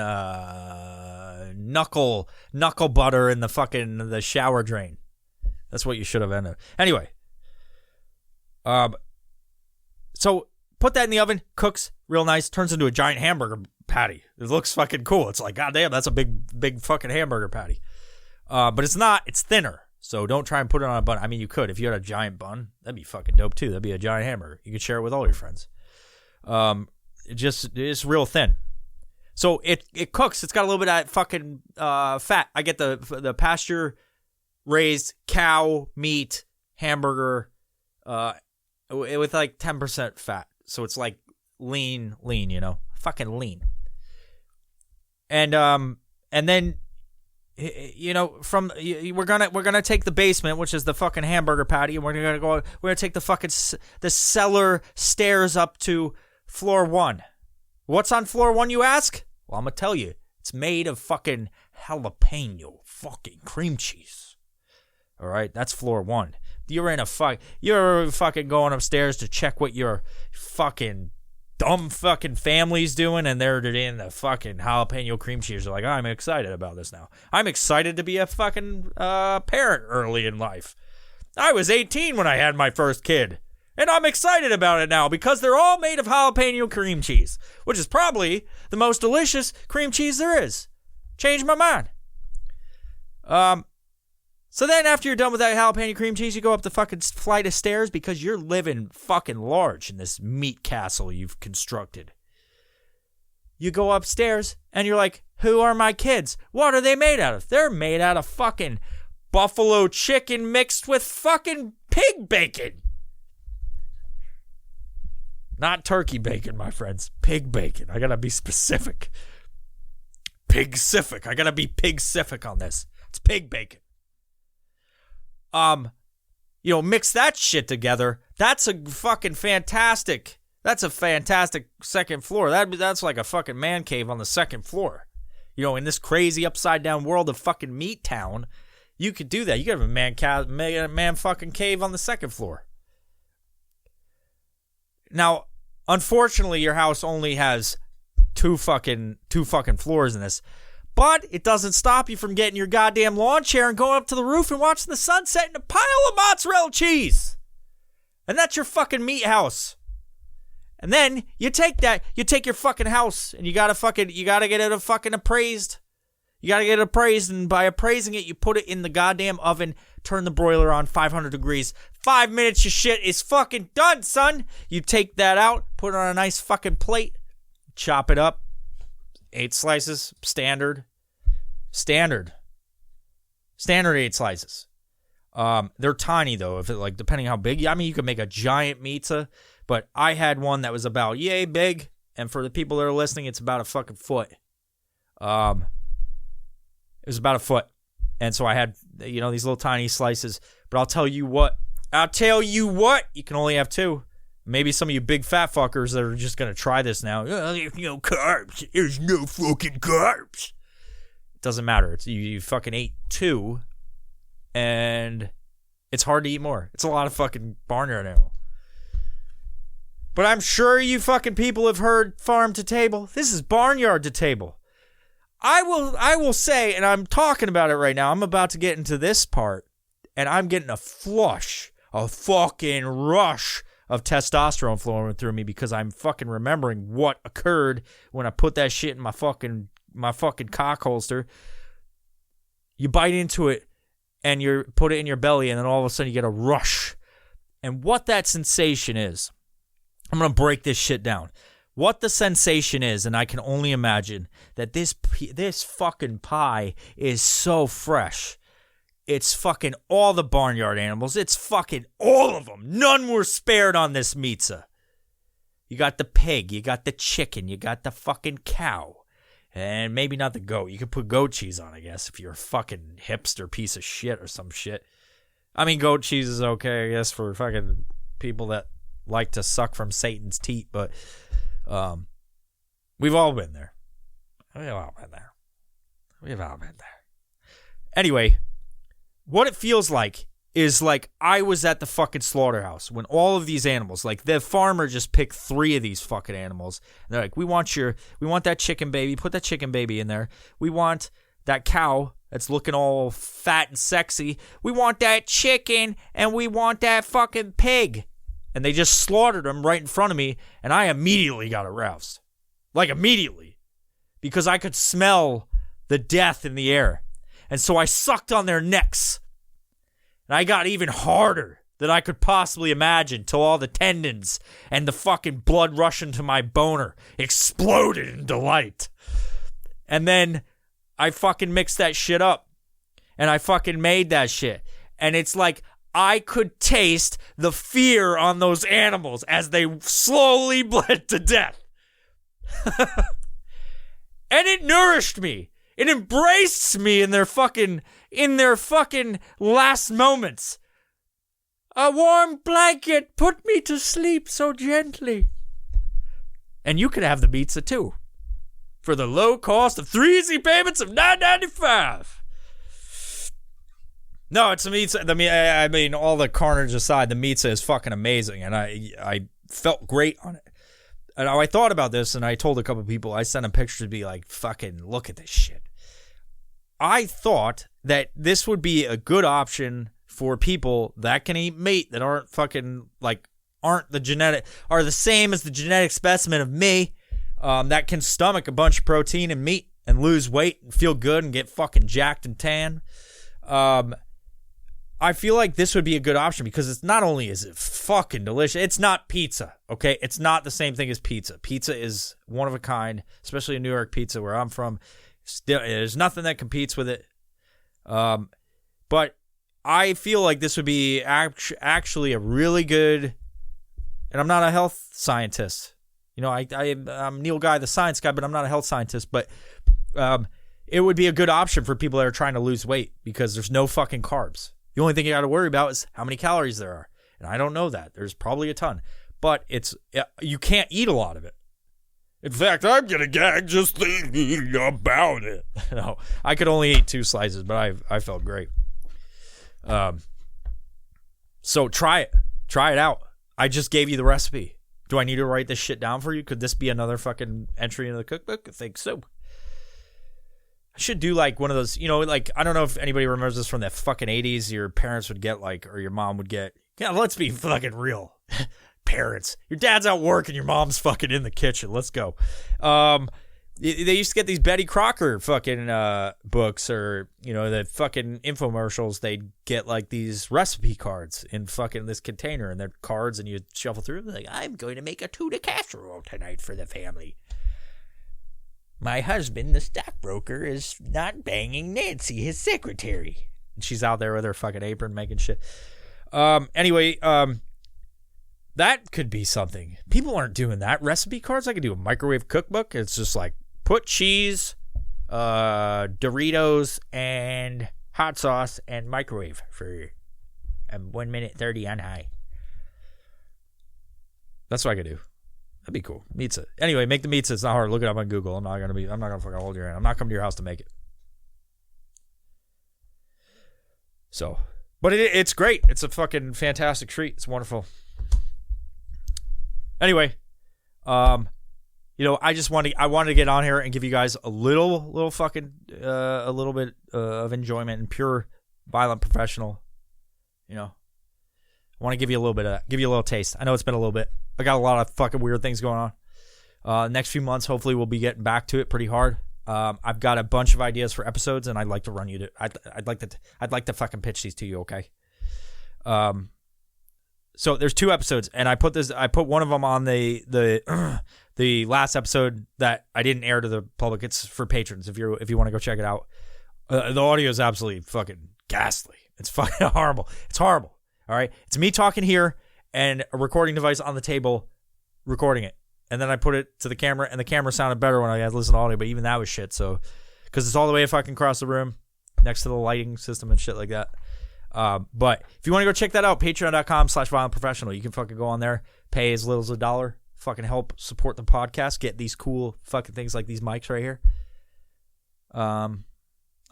knuckle butter in the shower drain. That's what you should have ended. Anyway, so put that in the oven, cooks real nice, turns into a giant hamburger patty. It looks fucking cool. It's like, goddamn, that's a big fucking hamburger patty. But it's not. It's thinner. So don't try and put it on a bun. I mean, you could. If you had a giant bun, that'd be fucking dope too. That'd be a giant hamburger. You could share it with all your friends. It's real thin. So it cooks. It's got a little bit of that fucking fat. I get the pasture raised cow meat hamburger with like 10% fat. So it's like lean, fucking lean. And then we're gonna take the basement, which is the fucking hamburger patty, and we're gonna take the cellar stairs up to floor 1. What's on floor 1, you ask? Well, I'm gonna tell you. It's made of fucking jalapeno fucking cream cheese. All right, that's floor 1. You're fucking going upstairs to check what your fucking dumb fucking family's doing, and they're in the fucking jalapeno cream cheese. They're like, I'm excited about this now. I'm excited to be a fucking parent early in life. I was 18 when I had my first kid, and I'm excited about it now because they're all made of jalapeno cream cheese, which is probably the most delicious cream cheese there is. Changed my mind. So then after you're done with that jalapeno cream cheese, you go up the fucking flight of stairs because you're living fucking large in this meat castle you've constructed. You go upstairs and you're like, who are my kids? What are they made out of? They're made out of fucking buffalo chicken mixed with fucking pig bacon. Not turkey bacon, my friends. Pig bacon. I gotta be specific. Pig-cific. I gotta be pig-cific on this. It's pig bacon. Mix that shit together. That's a fucking fantastic. That's a fantastic second floor. That's like a fucking man cave on the second floor. In this crazy upside down world of fucking Meat Town, you could do that. You could have a man fucking cave on the second floor. Now, unfortunately, your house only has two fucking floors in this. But it doesn't stop you from getting your goddamn lawn chair and going up to the roof and watching the sunset in a pile of mozzarella cheese. And that's your fucking meat house. And then you take your fucking house and you gotta get it fucking appraised. You gotta get it appraised, and by appraising it, you put it in the goddamn oven, turn the broiler on 500 degrees. 5 minutes, your shit is fucking done, son. You take that out, put it on a nice fucking plate, chop it up. 8 slices, standard 8 slices. They're tiny though. If it depending how big, you could make a giant Meatza, but I had one that was about yay big, and for the people that are listening, it's about a fucking foot. It was about a foot, and so I had these little tiny slices. But I'll tell you what, you can only have 2. Maybe some of you big fat fuckers that are just going to try this now. There's no carbs. There's no fucking carbs. It doesn't matter. It's you fucking ate 2, and it's hard to eat more. It's a lot of fucking barnyard animal. But I'm sure you fucking people have heard farm to table. This is barnyard to table. I will say, and I'm talking about it right now, I'm about to get into this part, and I'm getting a fucking rush of testosterone flowing through me because I'm fucking remembering what occurred when I put that shit in my fucking cock holster. You bite into it and you put it in your belly, and then all of a sudden you get a rush. And what that sensation is, I'm going to break this shit down. What the sensation is, and I can only imagine that this fucking pie is so fresh. It's fucking all the barnyard animals. It's fucking all of them. None were spared on this Meatza. You got the pig. You got the chicken. You got the fucking cow. And maybe not the goat. You could put goat cheese on, I guess, if you're a fucking hipster piece of shit or some shit. I mean, goat cheese is okay, I guess, for fucking people that like to suck from Satan's teat. But we've all been there. We've all been there. Anyway, what it feels like is like I was at the fucking slaughterhouse when all of these animals, like the farmer just picked 3 of these fucking animals. And they're like, we want that chicken baby. Put that chicken baby in there. We want that cow that's looking all fat and sexy. We want that chicken, and we want that fucking pig. And they just slaughtered them right in front of me, and I immediately got aroused. Like immediately. Because I could smell the death in the air. And so I sucked on their necks. And I got even harder than I could possibly imagine till all the tendons and the fucking blood rushing to my boner exploded in delight. And then I fucking mixed that shit up. And I fucking made that shit. And it's like I could taste the fear on those animals as they slowly bled to death. And it nourished me. It embraced me in their fucking last moments. A warm blanket put me to sleep so gently. And you could have the Meatza too, for the low cost of 3 easy payments of $9.95. No, it's a Meatza. I mean, all the carnage aside, the Meatza is fucking amazing, and I felt great on it. And I thought about this, and I told a couple people, I sent them pictures to be like, fucking look at this shit. I thought that this would be a good option for people that can eat meat that aren't fucking, like, are the same as the genetic specimen of me, that can stomach a bunch of protein and meat and lose weight and feel good and get fucking jacked and tan. I feel like this would be a good option because it's not only is it fucking delicious, it's not pizza, okay? It's not the same thing as pizza. Pizza is one of a kind, especially in New York pizza where I'm from. Still, there's nothing that competes with it. But I feel like this would be actually a really good, and I'm not a health scientist. You know, I'm Neil Guy, the science guy, but I'm not a health scientist. But it would be a good option for people that are trying to lose weight because there's no fucking carbs. The only thing you got to worry about is how many calories there are. And I don't know that. There's probably a ton. But you can't eat a lot of it. In fact, I'm going to gag just thinking about it. No, I could only eat 2 slices, but I felt great. So try it. Try it out. I just gave you the recipe. Do I need to write this shit down for you? Could this be another fucking entry into the cookbook? I think so. I should do like one of those, you know, like, I don't know if anybody remembers this from the fucking 80s. Your parents would get like, or your mom would get, yeah, let's be fucking real. Parents. Your dad's out working, your mom's fucking in the kitchen. Let's go. They used to get these Betty Crocker fucking books, or, you know, the fucking infomercials. They'd get like these recipe cards in fucking this container, and they're cards, and you shuffle through them. Like, I'm going to make a tuna casserole tonight for the family. My husband, the stockbroker, is not banging Nancy, his secretary. And she's out there with her fucking apron making shit. Anyway, that could be something. People aren't doing that. Recipe cards, I could do a microwave cookbook. It's just like, put cheese, Doritos, and hot sauce, and microwave for 1 minute 30 on high. That's what I could do. That'd be cool. Meatza. Anyway, make the Meatza. It's not hard. Look it up on Google. I'm not gonna fucking hold your hand. I'm not coming to your house to make it. So, but it's great. It's a fucking fantastic treat. It's wonderful. Anyway, you know, I wanted to get on here and give you guys a little fucking, a little bit of enjoyment and pure violent professional. You know, I want to give you a little bit of that, give you a little taste. I know it's been a little bit. I got a lot of fucking weird things going on. Next few months, hopefully, we'll be getting back to it pretty hard. I've got a bunch of ideas for episodes, and I'd like to run you to. I'd like to fucking pitch these to you. Okay. So there's 2 episodes, and I put one of them on the last episode that I didn't air to the public. It's for patrons if you want to go check it out. The audio is absolutely fucking ghastly. It's fucking horrible. It's horrible. All right. It's me talking here and a recording device on the table recording it. And then I put it to the camera, and the camera sounded better when I had to listen to audio, but even that was shit. So, because it's all the way fucking across the room next to the lighting system and shit like that. But if you want to go check that out, patreon.com/violentprofessional. You can fucking go on there, pay as little as $1, fucking help support the podcast, get these cool fucking things like these mics right here. I'm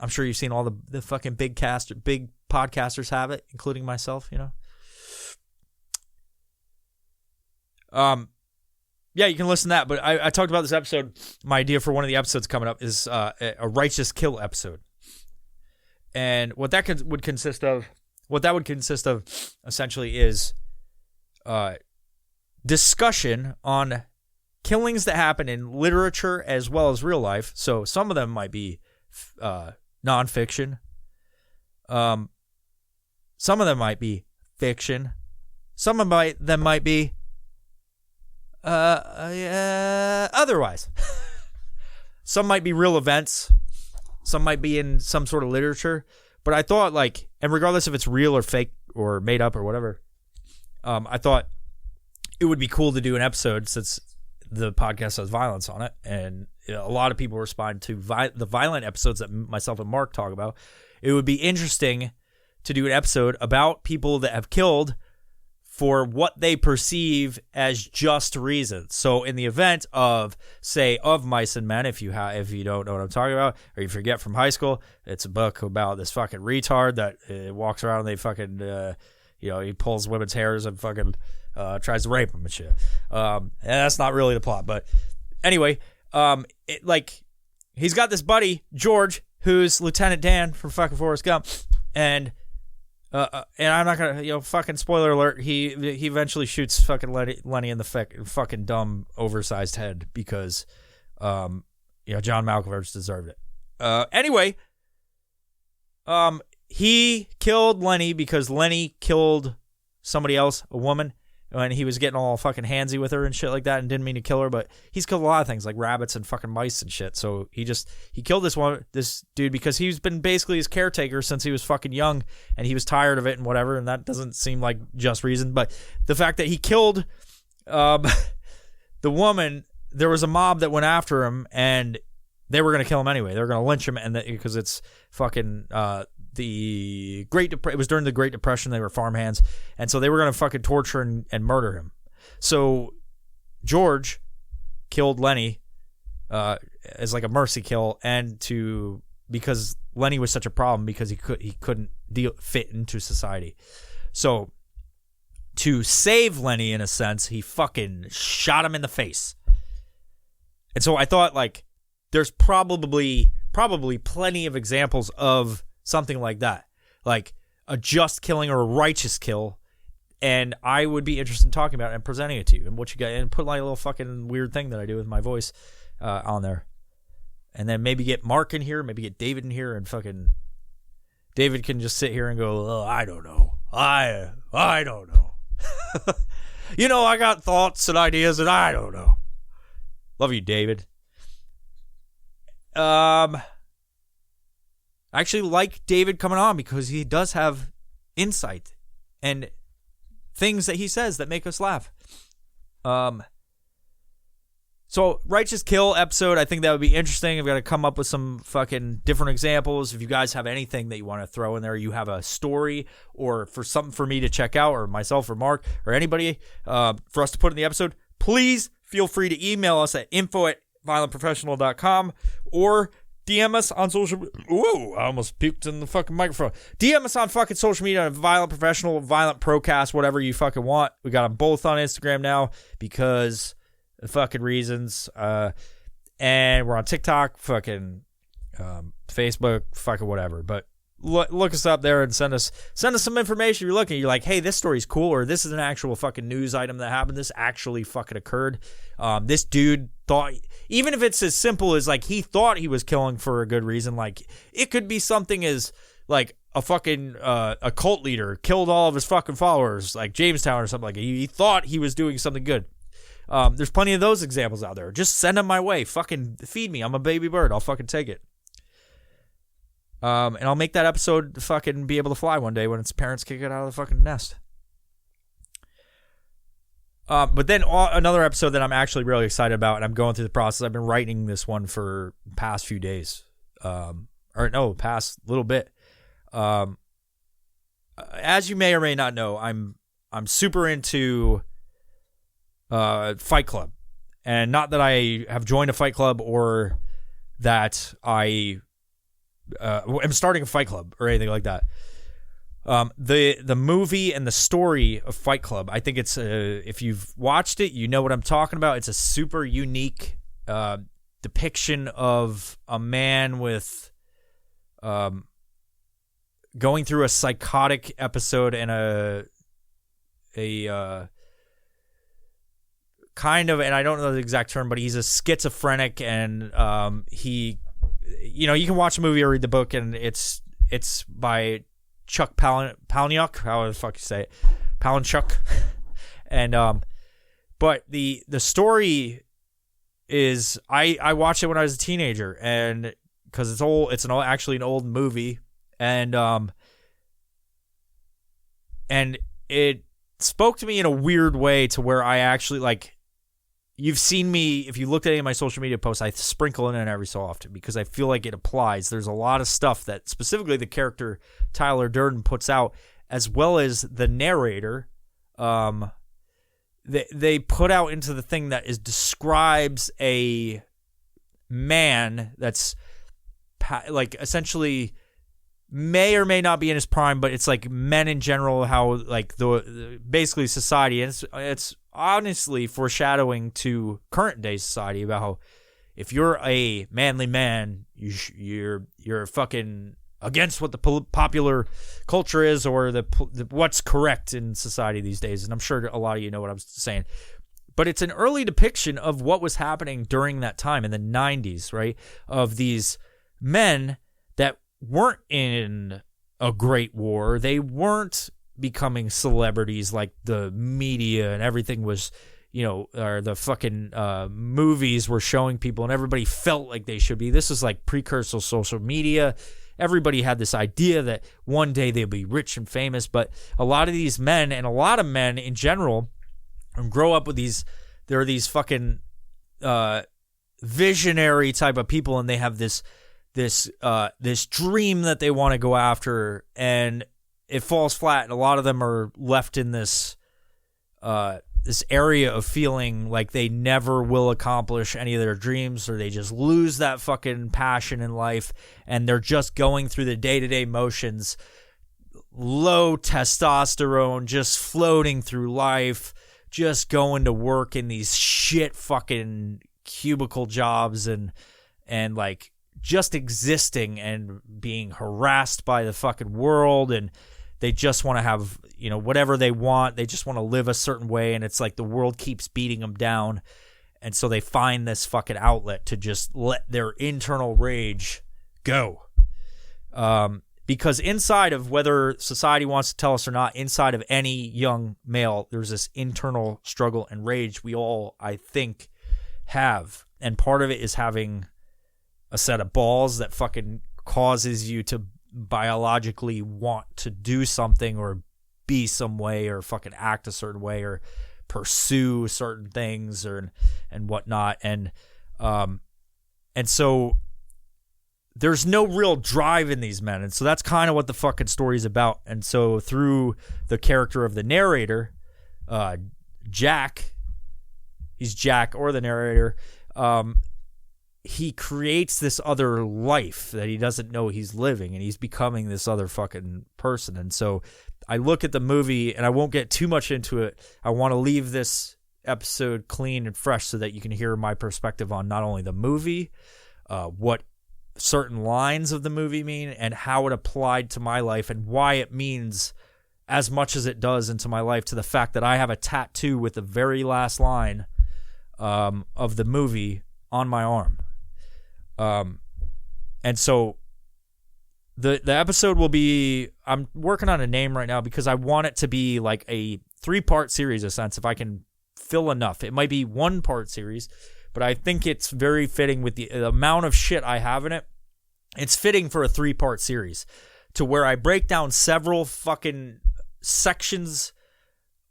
sure you've seen all the fucking big podcasters have it, including myself, you know. Yeah, you can listen to that, but I talked about this episode. My idea for one of the episodes coming up is a righteous kill episode. And what that would consist of essentially is discussion on killings that happen in literature as well as real life. So some of them might be nonfiction. Some of them might be fiction. Some of them might be otherwise. Some might be real events. Some might be in some sort of literature. But I thought, like, and regardless if it's real or fake or made up or whatever, I thought it would be cool to do an episode, since the podcast has violence on it, and a lot of people respond to the violent episodes that myself and Mark talk about. It would be interesting to do an episode about people that have killed for what they perceive as just reasons. So in the event of, say, Of Mice and Men, if you don't know what I'm talking about, or you forget from high school, it's a book about this fucking retard that walks around and they fucking, he pulls women's hairs and fucking tries to rape them and shit. And that's not really the plot, but anyway, he's got this buddy, George, who's Lieutenant Dan from fucking Forrest Gump, and I'm not gonna, fucking spoiler alert. He eventually shoots fucking Lenny in the fucking dumb, oversized head because, John Malkovich deserved it. Anyway, he killed Lenny because Lenny killed somebody else, a woman, and he was getting all fucking handsy with her and shit like that, and didn't mean to kill her. But he's killed a lot of things like rabbits and fucking mice and shit. So he killed this dude because he's been basically his caretaker since he was fucking young, and he was tired of it and whatever. And that doesn't seem like just reason. But the fact that he killed the woman, there was a mob that went after him, and they were gonna kill him anyway. They were gonna lynch him, and because it's fucking it was during the Great Depression. They were farmhands, and so they were gonna fucking torture and murder him. So George killed Lenny as like a mercy kill, and because Lenny was such a problem because he couldn't fit into society. So to save Lenny, in a sense, he fucking shot him in the face. And so I thought, like, there's probably plenty of examples of something like that, like a just killing or a righteous kill, and I would be interested in talking about it and presenting it to you, and what you got, and put like a little fucking weird thing that I do with my voice on there, and then maybe get Mark in here, maybe get David in here, and fucking David can just sit here and go, oh, I don't know, I don't know, I got thoughts and ideas, and I don't know. Love you, David. I actually like David coming on because he does have insight and things that he says that make us laugh. So righteous kill episode, I think that would be interesting. I've got to come up with some fucking different examples. If you guys have anything that you want to throw in there, you have a story or for something for me to check out, or myself or Mark or anybody for us to put in the episode, please feel free to email us at info@violentprofessional.com or DM us on social. Ooh, I almost puked in the fucking microphone. DM us on fucking social media, Violent Professional, Violent Procast, whatever you fucking want. We got them both on Instagram now because of fucking reasons. And we're on TikTok, fucking Facebook, fucking whatever. But look us up there and send us some information. You're looking, you're like, hey, this story's cool, or this is an actual fucking news item that happened. This actually fucking occurred. This dude thought, even if it's as simple as like he thought he was killing for a good reason, like it could be something as like a fucking a cult leader killed all of his fucking followers, like Jamestown or something like that. He thought he was doing something good. There's plenty of those examples out there. Just send them my way. Fucking feed me. I'm a baby bird. I'll fucking take it. And I'll make that episode fucking be able to fly one day when its parents kick it out of the fucking nest. But then another episode that I'm actually really excited about, and I'm going through the process. I've been writing this one for the past few days. Past little bit. As you may or may not know, I'm super into Fight Club. And not that I have joined a Fight Club or that I am starting a Fight Club or anything like that. The movie and the story of Fight Club, I think it's if you've watched it, you know what I'm talking about. It's a super unique depiction of a man with going through a psychotic episode and a kind of, and I don't know the exact term, but he's a schizophrenic, and he, you can watch the movie or read the book, and it's by Chuck Palahniuk, how the fuck you say it, Palahniuk, and but the story is, I watched it when I was a teenager, and because it's old, actually an old movie, and it spoke to me in a weird way to where I actually like. you've seen me, if you looked at any of my social media posts, I sprinkle in it every so often because I feel like it applies. There's a lot of stuff that specifically the character Tyler Durden puts out, as well as the narrator, they put out into the thing that describes a man that's like essentially may or may not be in his prime, but it's like men in general, how like the basically society, and it's honestly foreshadowing to current day society about how if you're a manly man, you're fucking against what the popular culture is, or the what's correct in society these days. And I'm sure a lot of you know what I'm saying. But it's an early depiction of what was happening during that time in the 90s, right? Of these men that weren't in a great war. They weren't becoming celebrities like the media and everything was, or the fucking movies were showing people and everybody felt like they should be. This is like precursor social media. Everybody had this idea that one day they'll be rich and famous, but a lot of these men, and a lot of men in general, grow up with there are these fucking visionary type of people, and they have this dream that they want to go after, and it falls flat, and a lot of them are left in this area of feeling like they never will accomplish any of their dreams, or they just lose that fucking passion in life, and they're just going through the day-to-day motions, low testosterone, just floating through life, just going to work in these shit fucking cubicle jobs and like just existing and being harassed by the fucking world, and they just want to have, whatever they want. They just want to live a certain way, and it's like the world keeps beating them down, and so they find this fucking outlet to just let their internal rage go. Because inside of, whether society wants to tell us or not, inside of any young male, there's this internal struggle and rage we all, I think, have. And part of it is having a set of balls that fucking causes you to biologically want to do something or be some way or fucking act a certain way or pursue certain things and whatnot. And so there's no real drive in these men. And so that's kind of what the fucking story is about. And so through the character of the narrator, Jack, he's Jack or the narrator, he creates this other life that he doesn't know he's living, and he's becoming this other fucking person. And so I look at the movie, and I won't get too much into it. I want to leave this episode clean and fresh so that you can hear my perspective on not only the movie, what certain lines of the movie mean, and how it applied to my life, and why it means as much as it does into my life, to the fact that I have a tattoo with the very last line of the movie on my arm. And so the episode will be, I'm working on a name right now because I want it to be like a 3-part series, in a sense, if I can fill enough. It might be 1-part series, but I think it's very fitting with the amount of shit I have in it. It's fitting for a 3-part series, to where I break down several fucking sections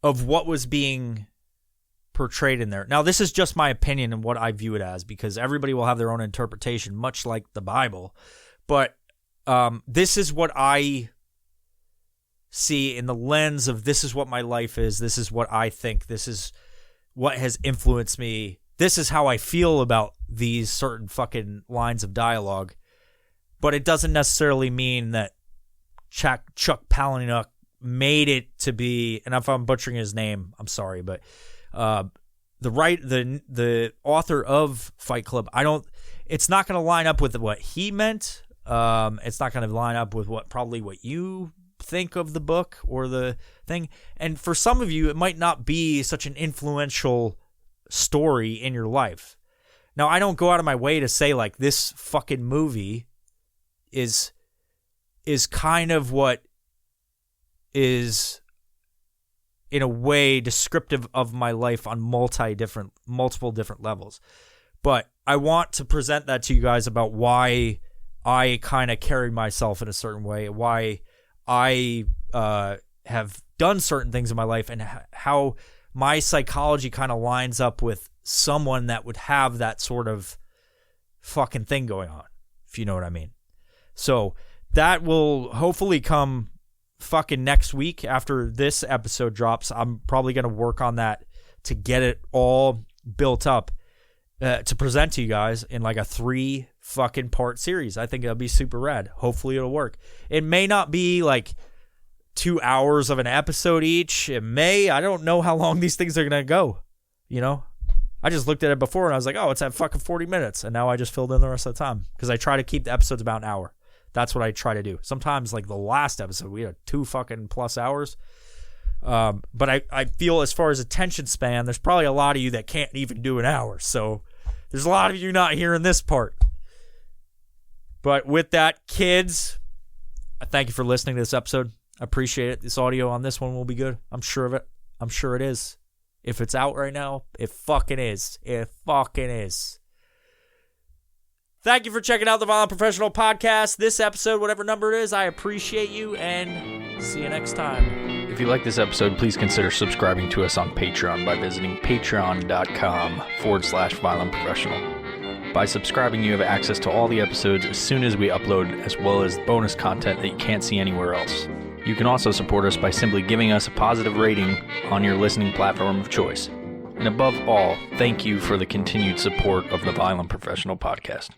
of what was being portrayed in there. Now, this is just my opinion and what I view it as, because everybody will have their own interpretation, much like the Bible. But this is what I see in the lens of, this is what my life is. This is what I think. This is what has influenced me. This is how I feel about these certain fucking lines of dialogue. But it doesn't necessarily mean that Chuck Palahniuk made it to be, and if I'm butchering his name, I'm sorry, but the author of Fight Club, it's not going to line up with what he meant. It's not going to line up with what you think of the book or the thing. And for some of you, it might not be such an influential story in your life. Now, I don't go out of my way to say like this fucking movie is kind of what is in a way descriptive of my life on multiple different levels. But I want to present that to you guys about why I kind of carried myself in a certain way, why I have done certain things in my life, and how my psychology kind of lines up with someone that would have that sort of fucking thing going on, if you know what I mean. So that will hopefully come fucking next week after this episode drops. I'm probably going to work on that to get it all built up to present to you guys in like a 3 fucking part series. I think it'll be super rad. Hopefully it'll work. It may not be like 2 hours of an episode each. It may. I don't know how long these things are going to go, you know? I just looked at it before and I was like, oh, it's at fucking 40 minutes. And now I just filled in the rest of the time because I try to keep the episodes about an hour. That's what I try to do. Sometimes, like the last episode, we had 2 fucking plus hours. But I feel as far as attention span, there's probably a lot of you that can't even do an hour. So there's a lot of you not hearing this part. But with that, kids, I thank you for listening to this episode. I appreciate it. This audio on this one will be good. I'm sure of it. I'm sure it is. If it's out right now, it fucking is. It fucking is. Thank you for checking out the Violent Professional Podcast. This episode, whatever number it is, I appreciate you, and see you next time.
If you like this episode, please consider subscribing to us on Patreon by visiting patreon.com/violentprofessional. By subscribing, you have access to all the episodes as soon as we upload, as well as bonus content that you can't see anywhere else. You can also support us by simply giving us a positive rating on your listening platform of choice. And above all, thank you for the continued support of the Violent Professional Podcast.